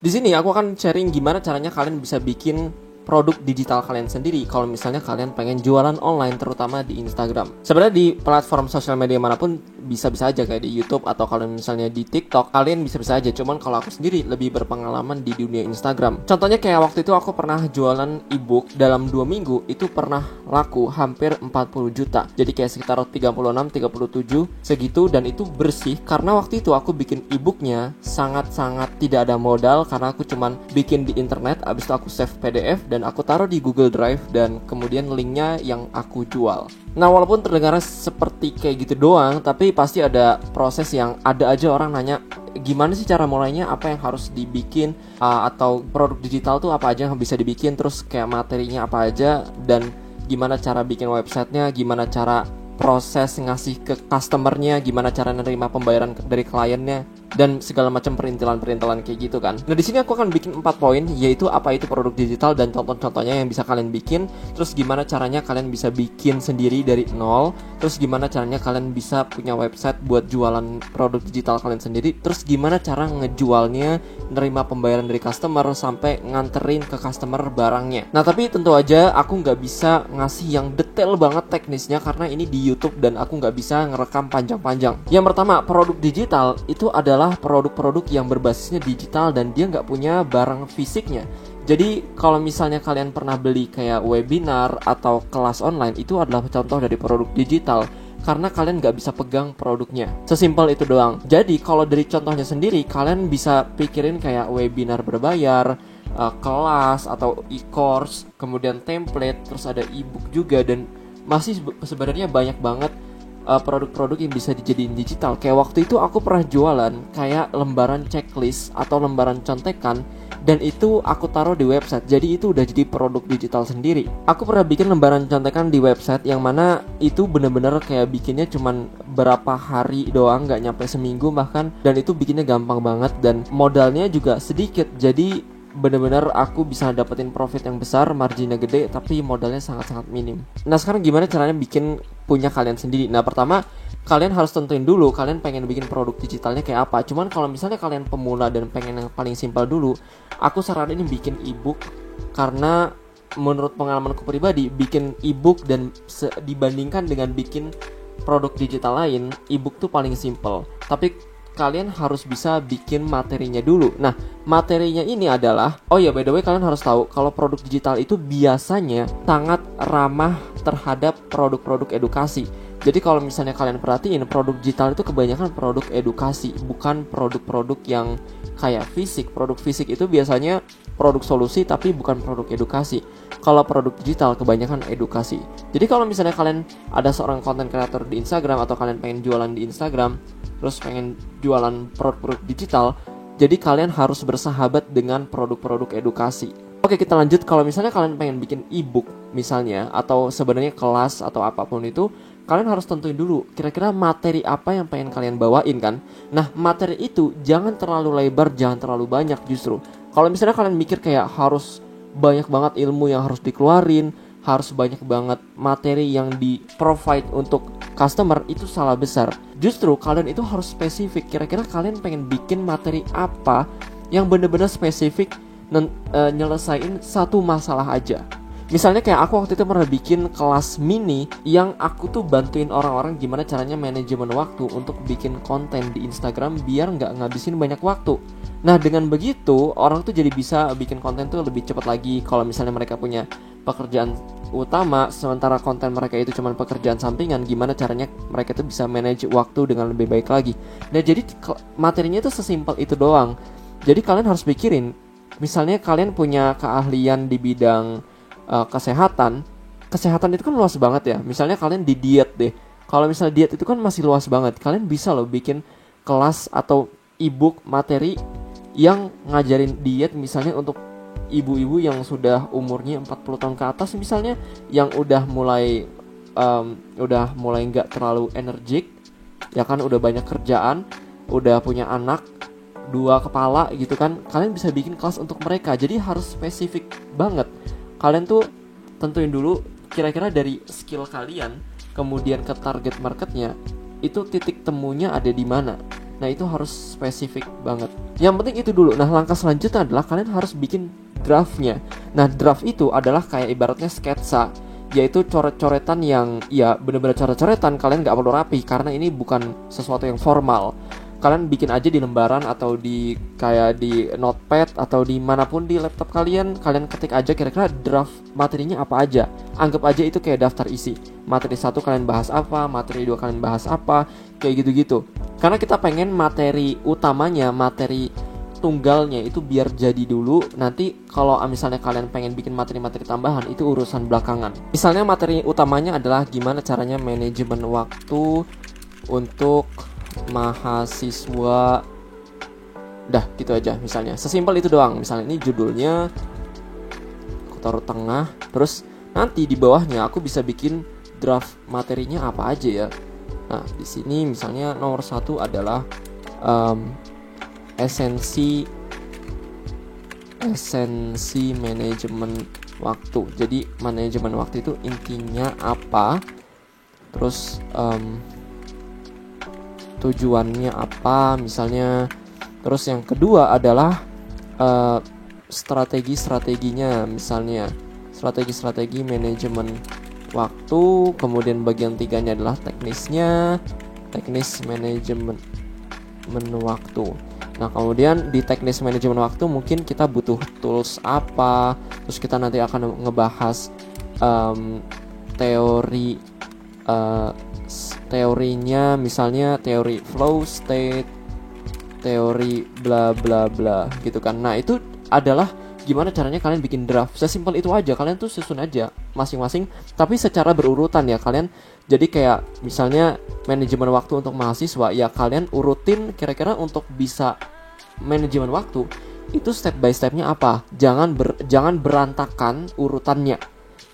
Di sini aku akan sharing gimana caranya kalian bisa bikin produk digital kalian sendiri kalau misalnya kalian pengen jualan online, terutama di Instagram. Sebenarnya di platform sosial media manapun bisa-bisa aja, kayak di YouTube atau kalau misalnya di TikTok, kalian bisa-bisa aja. Cuman kalau aku sendiri lebih berpengalaman di dunia Instagram. Contohnya kayak waktu itu aku pernah jualan ebook dalam 2 minggu, itu pernah laku hampir 40 juta. Jadi kayak sekitar 36-37 segitu, dan itu bersih karena waktu itu aku bikin ebooknya sangat-sangat tidak ada modal, karena aku cuman bikin di internet, abis itu aku save PDF dan aku taruh di Google Drive, dan kemudian linknya yang aku jual. Nah, walaupun terdengarnya seperti kayak gitu doang, tapi pasti ada proses yang ada aja orang nanya, gimana sih cara mulainya, apa yang harus dibikin, atau produk digital tuh apa aja yang bisa dibikin, terus kayak materinya apa aja, dan gimana cara bikin websitenya, gimana cara proses ngasih ke customernya, gimana cara nerima pembayaran dari kliennya, dan segala macam perintilan-perintilan kayak gitu kan. Nah, di sini aku akan bikin 4 poin, yaitu apa itu produk digital dan contoh-contohnya yang bisa kalian bikin, terus gimana caranya kalian bisa bikin sendiri dari nol, terus gimana caranya kalian bisa punya website buat jualan produk digital kalian sendiri, terus gimana cara ngejualnya, nerima pembayaran dari customer, sampai nganterin ke customer barangnya. Nah, tapi tentu aja aku nggak bisa ngasih yang detail banget teknisnya karena ini di YouTube dan aku nggak bisa ngerekam panjang-panjang. Yang pertama, produk digital itu adalah produk-produk yang berbasisnya digital dan dia nggak punya barang fisiknya. Jadi kalau misalnya kalian pernah beli kayak webinar atau kelas online, itu adalah contoh dari produk digital karena kalian nggak bisa pegang produknya. Sesimpel itu doang. Jadi kalau dari contohnya sendiri, kalian bisa pikirin kayak webinar berbayar, kelas atau e-course, kemudian template, terus ada e-book juga, dan masih sebenarnya banyak banget produk-produk yang bisa dijadiin digital. Kayak waktu itu aku pernah jualan kayak lembaran checklist atau lembaran contekan, dan itu aku taruh di website. Jadi itu udah jadi produk digital sendiri. Aku pernah bikin lembaran contekan di website yang mana itu bener-bener kayak bikinnya cuman berapa hari doang, gak nyampe seminggu bahkan, dan itu bikinnya gampang banget dan modalnya juga sedikit. Jadi bener-bener aku bisa dapetin profit yang besar, marginnya gede, tapi modalnya sangat-sangat minim. Nah, sekarang gimana caranya bikin punya kalian sendiri? Nah, pertama, kalian harus tentuin dulu kalian pengen bikin produk digitalnya kayak apa. Cuman kalau misalnya kalian pemula dan pengen yang paling simpel dulu, aku saranin bikin ebook, karena menurut pengalamanku pribadi, bikin ebook dan dibandingkan dengan bikin produk digital lain, ebook tuh paling simple. Tapi kalian harus bisa bikin materinya dulu. Nah, materinya ini adalah, oh ya, by the way, kalian harus tahu kalau produk digital itu biasanya sangat ramah terhadap produk-produk edukasi. Jadi kalau misalnya kalian perhatiin, produk digital itu kebanyakan produk edukasi, bukan produk-produk yang kayak fisik. Produk fisik itu biasanya produk solusi tapi bukan produk edukasi. Kalau produk digital kebanyakan edukasi. Jadi kalau misalnya kalian ada seorang content creator di Instagram, atau kalian pengen jualan di Instagram, terus pengen jualan produk-produk digital, jadi kalian harus bersahabat dengan produk-produk edukasi. Oke, kita lanjut. Kalau misalnya kalian pengen bikin ebook misalnya, atau sebenarnya kelas atau apapun itu, kalian harus tentuin dulu kira-kira materi apa yang pengen kalian bawain kan. Nah, materi itu jangan terlalu lebar, jangan terlalu banyak justru. Kalau misalnya kalian mikir kayak harus banyak banget ilmu yang harus dikeluarin, harus banyak banget materi yang di provide untuk customer, itu salah besar. Justru kalian itu harus spesifik. Kira-kira kalian pengen bikin materi apa yang benar-benar spesifik nyelesain satu masalah aja. Misalnya kayak aku waktu itu pernah bikin kelas mini yang aku tuh bantuin orang-orang gimana caranya manajemen waktu untuk bikin konten di Instagram biar nggak ngabisin banyak waktu. Nah, dengan begitu orang tuh jadi bisa bikin konten tuh lebih cepat lagi. Kalau misalnya mereka punya pekerjaan utama, sementara konten mereka itu cuma pekerjaan sampingan, gimana caranya mereka tuh bisa manage waktu dengan lebih baik lagi. Nah, jadi materinya itu sesimpel itu doang. Jadi kalian harus pikirin, misalnya kalian punya keahlian di bidang kesehatan itu kan luas banget ya. Misalnya kalian di diet deh. Kalau misalnya diet itu kan masih luas banget. Kalian bisa loh bikin kelas atau ebook materi yang ngajarin diet, misalnya untuk ibu-ibu yang sudah umurnya 40 tahun ke atas misalnya, yang udah mulai nggak terlalu energik, ya kan, udah banyak kerjaan, udah punya anak 2 kepala gitu kan. Kalian bisa bikin kelas untuk mereka. Jadi harus spesifik banget. Kalian tuh tentuin dulu kira-kira dari skill kalian, kemudian ke target marketnya, itu titik temunya ada di mana. Nah itu harus spesifik banget. Yang penting itu dulu. Nah langkah selanjutnya adalah kalian harus bikin draftnya. Nah draft itu adalah kayak ibaratnya sketsa, yaitu coret-coretan yang ya bener-bener coret-coretan. Kalian gak perlu rapi karena ini bukan sesuatu yang formal. Kalian bikin aja di lembaran atau di kayak di notepad atau di manapun di laptop kalian. Kalian ketik aja kira-kira draft materinya apa aja. Anggap aja itu kayak daftar isi. Materi 1 kalian bahas apa, materi 2 kalian bahas apa, kayak gitu-gitu. Karena kita pengen materi utamanya, materi tunggalnya itu biar jadi dulu. Nanti kalau misalnya kalian pengen bikin materi-materi tambahan, itu urusan belakangan. Misalnya materi utamanya adalah gimana caranya manajemen waktu untuk mahasiswa. Dah gitu aja misalnya. Sesimpel itu doang. Misalnya ini judulnya aku taruh tengah. Terus nanti di bawahnya aku bisa bikin draft materinya apa aja ya. Nah di sini misalnya nomor 1 adalah esensi manajemen waktu. Jadi manajemen waktu itu intinya apa, terus tujuannya apa misalnya. Terus yang kedua adalah strategi-strateginya, misalnya strategi manajemen waktu. Kemudian bagian 3-nya adalah teknis manajemen waktu. Nah kemudian di teknis manajemen waktu mungkin kita butuh tools apa. Terus kita nanti akan ngebahas teorinya, misalnya teori flow state, teori bla bla bla gitu kan. Nah itu adalah gimana caranya kalian bikin draft. Sesimpel itu aja. Kalian tuh susun aja masing-masing, tapi secara berurutan ya kalian. Jadi kayak misalnya manajemen waktu untuk mahasiswa, ya kalian urutin kira-kira untuk bisa manajemen waktu itu step by stepnya apa. Jangan berantakan urutannya.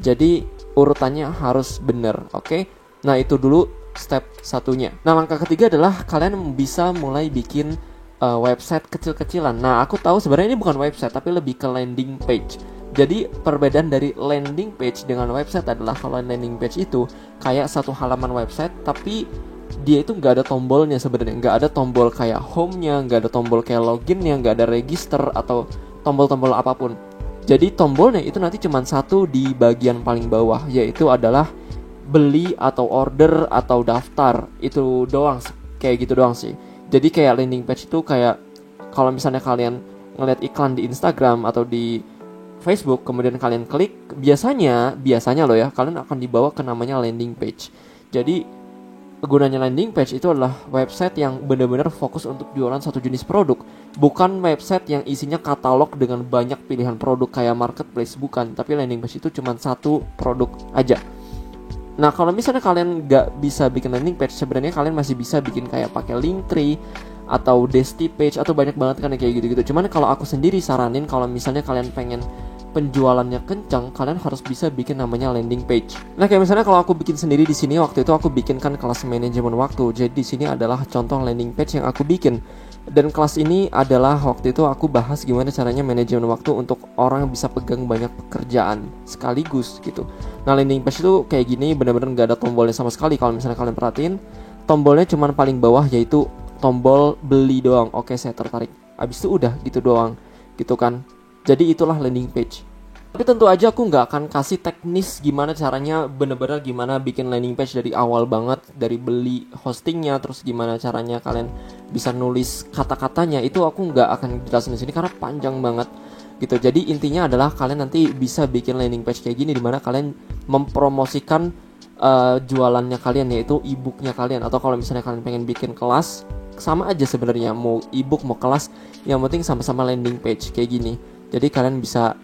Jadi urutannya harus bener, oke? Nah itu dulu step satunya. Nah langkah ketiga adalah kalian bisa mulai bikin website kecil-kecilan. Nah aku tahu sebenarnya ini bukan website tapi lebih ke landing page. Jadi perbedaan dari landing page dengan website adalah kalau landing page itu kayak satu halaman website tapi dia itu nggak ada tombolnya sebenarnya. Nggak ada tombol kayak home-nya, nggak ada tombol kayak login-nya, nggak ada register atau tombol-tombol apapun. Jadi tombolnya itu nanti cuma satu di bagian paling bawah, yaitu adalah beli atau order atau daftar. Itu doang, kayak gitu doang sih. Jadi kayak landing page itu kayak kalau misalnya kalian ngeliat iklan di Instagram atau di Facebook, kemudian kalian klik, biasanya loh ya, kalian akan dibawa ke namanya landing page. Jadi gunanya landing page itu adalah website yang benar-benar fokus untuk jualan satu jenis produk, bukan website yang isinya katalog dengan banyak pilihan produk kayak marketplace, bukan. Tapi landing page itu cuma satu produk aja. Nah kalau misalnya kalian nggak bisa bikin landing page, sebenarnya kalian masih bisa bikin kayak pakai Linktree atau Desti page atau banyak banget kan kayak gitu-gitu. Cuman kalau aku sendiri saranin kalau misalnya kalian pengen penjualannya kencang, kalian harus bisa bikin namanya landing page. Nah kayak misalnya kalau aku bikin sendiri di sini, waktu itu aku bikin kan kelas manajemen waktu. Jadi di sini adalah contoh landing page yang aku bikin. Dan kelas ini adalah waktu itu aku bahas gimana caranya manajemen waktu untuk orang yang bisa pegang banyak pekerjaan sekaligus gitu. Nah landing page itu kayak gini, benar-benar nggak ada tombolnya sama sekali. Kalau misalnya kalian perhatiin, tombolnya cuma paling bawah yaitu tombol beli doang. Oke saya tertarik. Abis itu udah gitu doang gitu kan. Jadi itulah landing page. Tapi tentu aja aku nggak akan kasih teknis gimana caranya, bener-bener gimana bikin landing page dari awal banget, dari beli hostingnya, terus gimana caranya kalian bisa nulis kata-katanya. Itu aku nggak akan jelasin di sini karena panjang banget gitu. Jadi intinya adalah kalian nanti bisa bikin landing page kayak gini, dimana kalian mempromosikan jualannya kalian, yaitu e-booknya kalian. Atau kalau misalnya kalian pengen bikin kelas, sama aja sebenarnya, mau e-book mau kelas, yang penting sama-sama landing page kayak gini. Jadi kalian bisa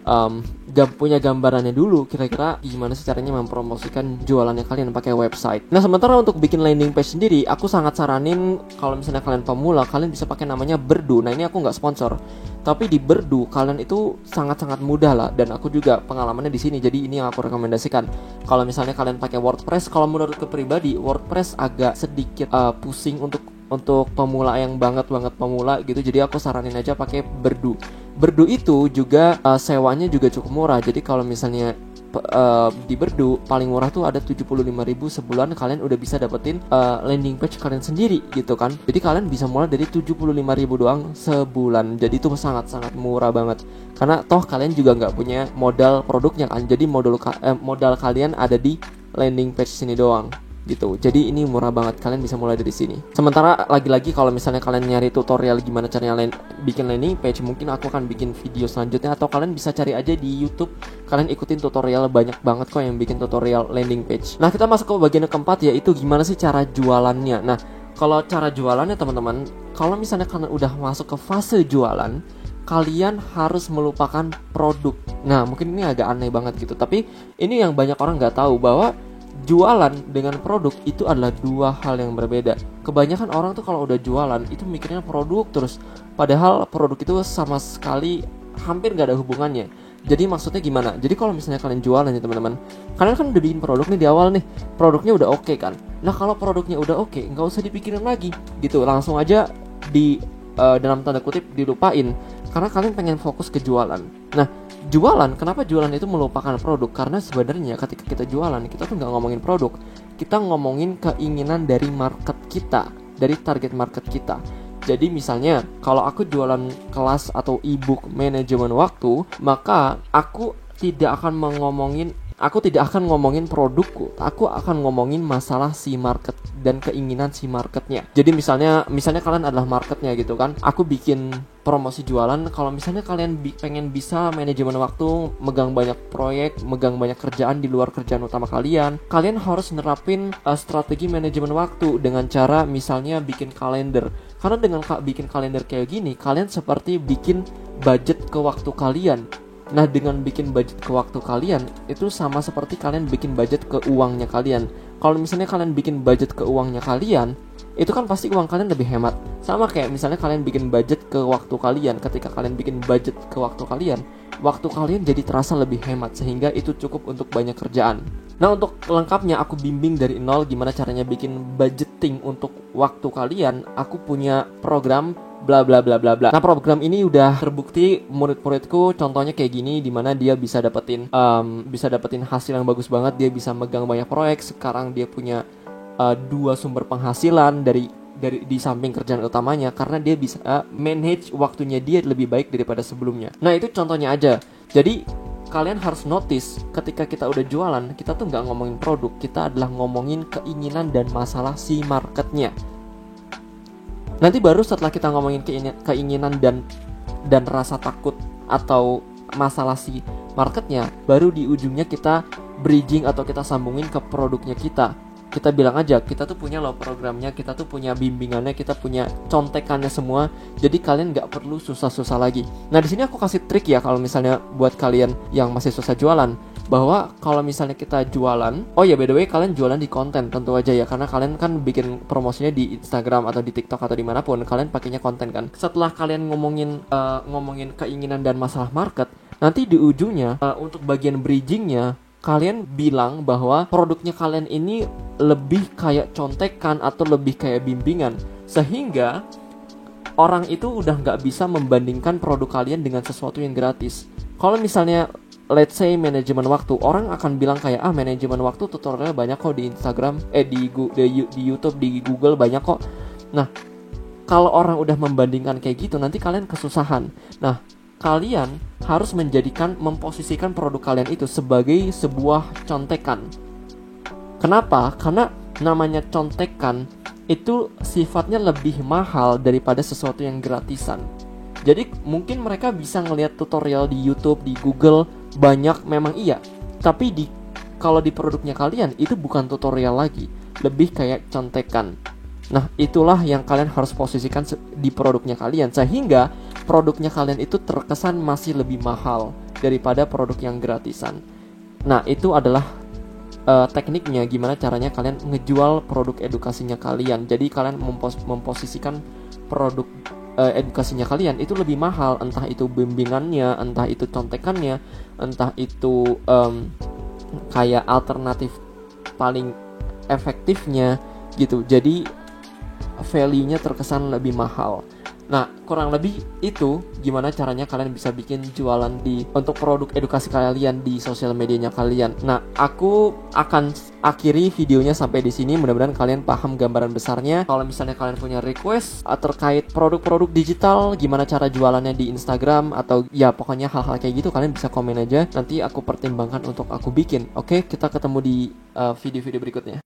punya gambarannya dulu kira-kira gimana sih caranya mempromosikan jualannya kalian pakai website. Nah sementara untuk bikin landing page sendiri, aku sangat saranin kalau misalnya kalian pemula, kalian bisa pakai namanya Berdu. Nah ini aku nggak sponsor, tapi di Berdu kalian itu sangat-sangat mudah lah. Dan aku juga pengalamannya di sini, jadi ini yang aku rekomendasikan. Kalau misalnya kalian pakai WordPress, kalau menurutku pribadi WordPress agak sedikit pusing untuk pemula yang banget pemula gitu. Jadi aku saranin aja pakai Berdu. Berdu itu juga sewanya juga cukup murah. Jadi kalau misalnya di Berdu paling murah tuh ada 75.000 sebulan, kalian udah bisa dapetin landing page kalian sendiri gitu kan. Jadi kalian bisa mulai dari 75.000 doang sebulan. Jadi itu sangat-sangat murah banget. Karena toh kalian juga nggak punya modal produknya kan. Jadi modal kalian ada di landing page sini doang gitu. Jadi ini murah banget, kalian bisa mulai dari sini. Sementara lagi-lagi kalau misalnya kalian nyari tutorial gimana caranya bikin landing page, mungkin aku akan bikin video selanjutnya, atau kalian bisa cari aja di YouTube. Kalian ikutin tutorial, banyak banget kok yang bikin tutorial landing page. Nah, kita masuk ke bagian yang keempat, yaitu gimana sih cara jualannya. Nah, kalau cara jualannya teman-teman, kalau misalnya kalian udah masuk ke fase jualan, kalian harus melupakan produk. Nah, mungkin ini agak aneh banget gitu, tapi ini yang banyak orang nggak tahu, bahwa jualan dengan produk itu adalah dua hal yang berbeda. Kebanyakan orang tuh kalau udah jualan itu mikirnya produk terus, padahal produk itu sama sekali hampir gak ada hubungannya. Jadi maksudnya gimana? Jadi kalau misalnya kalian jualan nih teman-teman, kalian kan udah bikin produk nih di awal nih, produknya udah oke kan. Nah, kalau produknya udah oke, nggak usah dipikirin lagi gitu, langsung aja di dalam tanda kutip dilupain, karena kalian pengen fokus ke jualan. Nah, jualan, kenapa jualan itu melupakan produk? Karena sebenarnya ketika kita jualan, kita tuh nggak ngomongin produk, kita ngomongin keinginan dari market kita, dari target market kita. Jadi misalnya kalau aku jualan kelas atau ebook manajemen waktu, maka aku tidak akan ngomongin produkku, aku akan ngomongin masalah si market dan keinginan si marketnya. Jadi misalnya kalian adalah marketnya gitu kan, aku bikin promosi jualan. Kalau misalnya kalian pengen bisa manajemen waktu, megang banyak proyek, megang banyak kerjaan di luar kerjaan utama kalian harus nerapin strategi manajemen waktu dengan cara misalnya bikin kalender. Karena dengan bikin kalender kayak gini, kalian seperti bikin budget ke waktu kalian. Nah, dengan bikin budget ke waktu kalian, itu sama seperti kalian bikin budget ke uangnya kalian. Kalau misalnya kalian bikin budget ke uangnya kalian, itu kan pasti uang kalian lebih hemat. Sama kayak misalnya kalian bikin budget ke waktu kalian. Ketika kalian bikin budget ke waktu kalian jadi terasa lebih hemat, sehingga itu cukup untuk banyak kerjaan. Nah, untuk lengkapnya aku bimbing dari nol gimana caranya bikin budgeting untuk waktu kalian. Aku punya program bla bla bla bla bla. Nah, program ini udah terbukti murid-muridku contohnya kayak gini, dimana dia bisa dapetin hasil yang bagus banget. Dia bisa megang banyak proyek. Sekarang dia punya 2 sumber penghasilan dari di samping kerjaan utamanya, karena dia bisa manage waktunya dia lebih baik daripada sebelumnya. Nah, itu contohnya aja. Jadi kalian harus notice, ketika kita udah jualan, kita tuh nggak ngomongin produk, kita adalah ngomongin keinginan dan masalah si marketnya. Nanti baru setelah kita ngomongin keinginan dan rasa takut atau masalah si marketnya, baru di ujungnya kita bridging atau kita sambungin ke produknya kita. Kita bilang aja, kita tuh punya loh programnya, kita tuh punya bimbingannya, kita punya contekannya semua. Jadi kalian nggak perlu susah-susah lagi. Nah, di sini aku kasih trik ya, kalau misalnya buat kalian yang masih susah jualan, bahwa kalau misalnya kita jualan, oh ya by the way, kalian jualan di konten tentu aja ya, karena kalian kan bikin promosinya di Instagram atau di TikTok atau dimanapun, kalian pakainya konten kan. Setelah kalian ngomongin keinginan dan masalah market, nanti di ujungnya untuk bagian bridgingnya, kalian bilang bahwa produknya kalian ini lebih kayak contekan atau lebih kayak bimbingan, sehingga orang itu udah nggak bisa membandingkan produk kalian dengan sesuatu yang gratis. Kalau misalnya let's say manajemen waktu, orang akan bilang kayak manajemen waktu tutorialnya banyak kok di Instagram, di YouTube, di Google banyak kok. Nah, kalau orang udah membandingkan kayak gitu, nanti kalian kesusahan. Nah, kalian harus memposisikan produk kalian itu sebagai sebuah contekan. Kenapa? Karena namanya contekan itu sifatnya lebih mahal daripada sesuatu yang gratisan. Jadi mungkin mereka bisa ngelihat tutorial di YouTube, di Google banyak, memang iya. Tapi kalau di produknya kalian itu bukan tutorial lagi, lebih kayak contekan. Nah, itulah yang kalian harus posisikan di produknya kalian, sehingga produknya kalian itu terkesan masih lebih mahal daripada produk yang gratisan. Nah, itu adalah tekniknya, gimana caranya kalian ngejual produk edukasinya kalian. Jadi kalian memposisikan produk edukasinya kalian itu lebih mahal, entah itu bimbingannya, entah itu contekannya, entah itu kayak alternatif paling efektifnya gitu. Jadi value-nya terkesan lebih mahal. Nah, kurang lebih itu gimana caranya kalian bisa bikin jualan untuk produk edukasi kalian di sosial medianya kalian. Nah, aku akan akhiri videonya sampai di sini. Mudah-mudahan kalian paham gambaran besarnya. Kalau misalnya kalian punya request terkait produk-produk digital, gimana cara jualannya di Instagram, atau ya pokoknya hal-hal kayak gitu, kalian bisa komen aja. Nanti aku pertimbangkan untuk aku bikin. Oke, kita ketemu di video-video berikutnya.